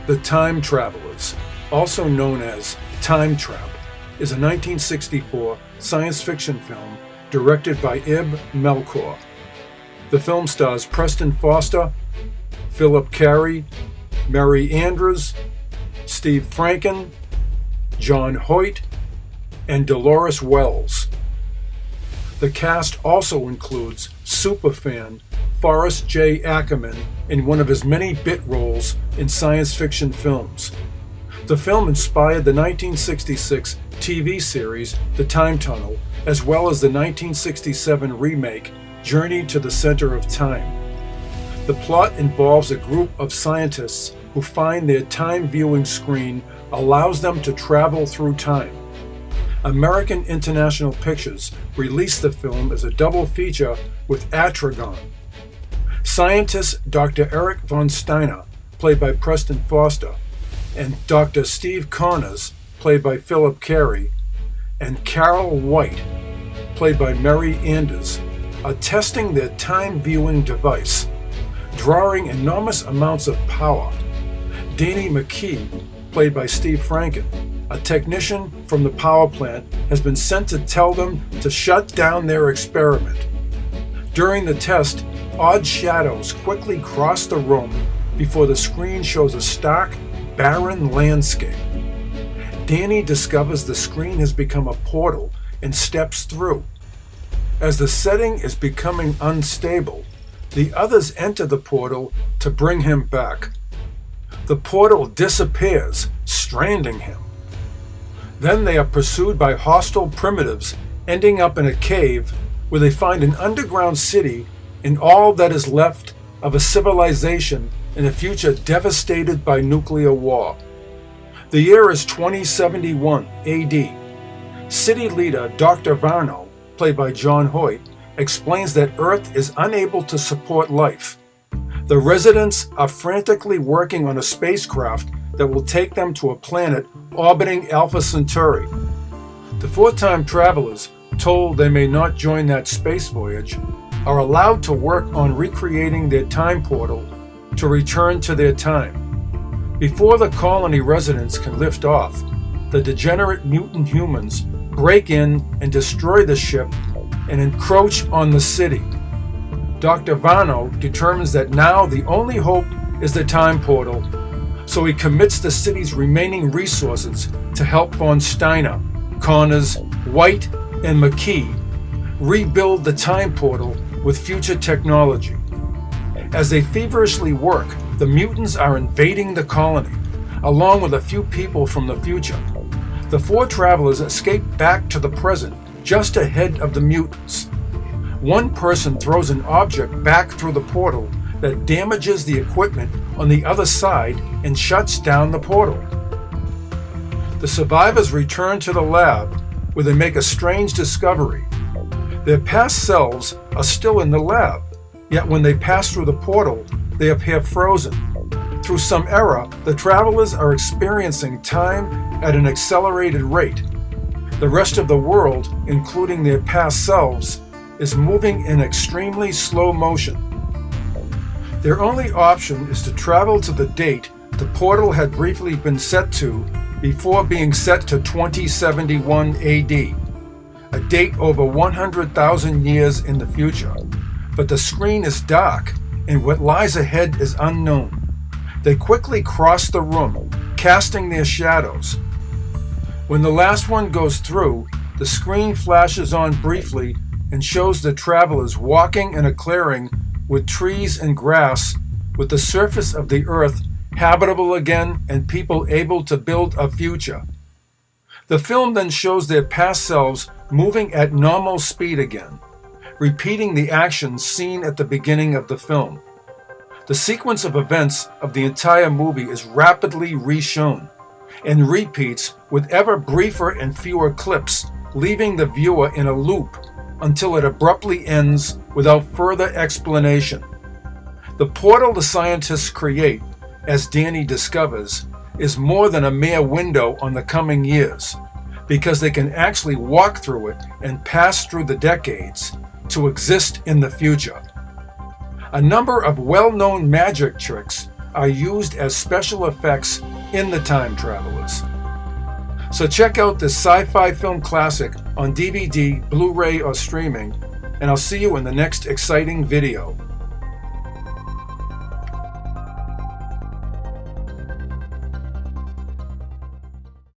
The Time Travelers, also known as Time Trap, is a 1964 science fiction film directed by Ib Melchior. The film stars Preston Foster, Philip Carey, Mary Andrews, Steve Franken, John Hoyt, and Dolores Wells. The cast also includes superfan Forrest J. Ackerman in one of his many bit roles in science fiction films. The film inspired the 1966 TV series The Time Tunnel, as well as the 1967 remake Journey to the Center of Time. The plot involves a group of scientists who find their time viewing screen allows them to travel through time. American International Pictures released the film as a double feature with Atragon. Scientist Dr. Erik von Steiner, played by Preston Foster, and Dr. Steve Connors, played by Philip Carey, and Carol White, played by Mary Andrews, are testing their time-viewing device, drawing enormous amounts of power. Danny McKee, played by Steve Franken, a technician from the power plant, has been sent to tell them to shut down their experiment. During the test, odd shadows quickly cross the room before the screen shows a stark, barren landscape. Danny discovers the screen has become a portal and steps through. As the setting is becoming unstable, the others enter the portal to bring him back. The portal disappears, stranding him. Then they are pursued by hostile primitives, ending up in a cave where they find an underground city and all that is left of a civilization in a future devastated by nuclear war. The year is 2071 AD. City leader Dr. Varno, played by John Hoyt, explains that Earth is unable to support life. The residents are frantically working on a spacecraft that will take them to a planet orbiting Alpha Centauri. The four time travelers, told they may not join that space voyage, are allowed to work on recreating their time portal to return to their time. Before the colony residents can lift off, the degenerate mutant humans break in and destroy the ship and encroach on the city. Dr. Varno determines that now the only hope is the time portal, so he commits the city's remaining resources to help von Steiner, Connors, White, and McKee rebuild the time portal with future technology. As they feverishly work, the mutants are invading the colony, along with a few people from the future. The four travelers escape back to the present, just ahead of the mutants. One person throws an object back through the portal that damages the equipment on the other side and shuts down the portal. The survivors return to the lab, where they make a strange discovery. Their past selves are still in the lab, yet when they pass through the portal, they appear frozen. Through some error, the travelers are experiencing time at an accelerated rate. The rest of the world, including their past selves, is moving in extremely slow motion. Their only option is to travel to the date the portal had briefly been set to before being set to 2071 AD, a date over 100,000 years in the future. But the screen is dark and what lies ahead is unknown. They quickly cross the room, casting their shadows. When the last one goes through, the screen flashes on briefly and shows the travelers walking in a clearing with trees and grass, with the surface of the earth habitable again and people able to build a future. The film then shows their past selves moving at normal speed again, repeating the actions seen at the beginning of the film. The sequence of events of the entire movie is rapidly reshown and repeats with ever briefer and fewer clips, leaving the viewer in a loop until it abruptly ends without further explanation. The portal the scientists create, as Danny discovers, is more than a mere window on the coming years, because they can actually walk through it and pass through the decades to exist in the future. A number of well-known magic tricks are used as special effects in The Time Travelers. So check out this sci-fi film classic on DVD, Blu-ray, or streaming, and I'll see you in the next exciting video.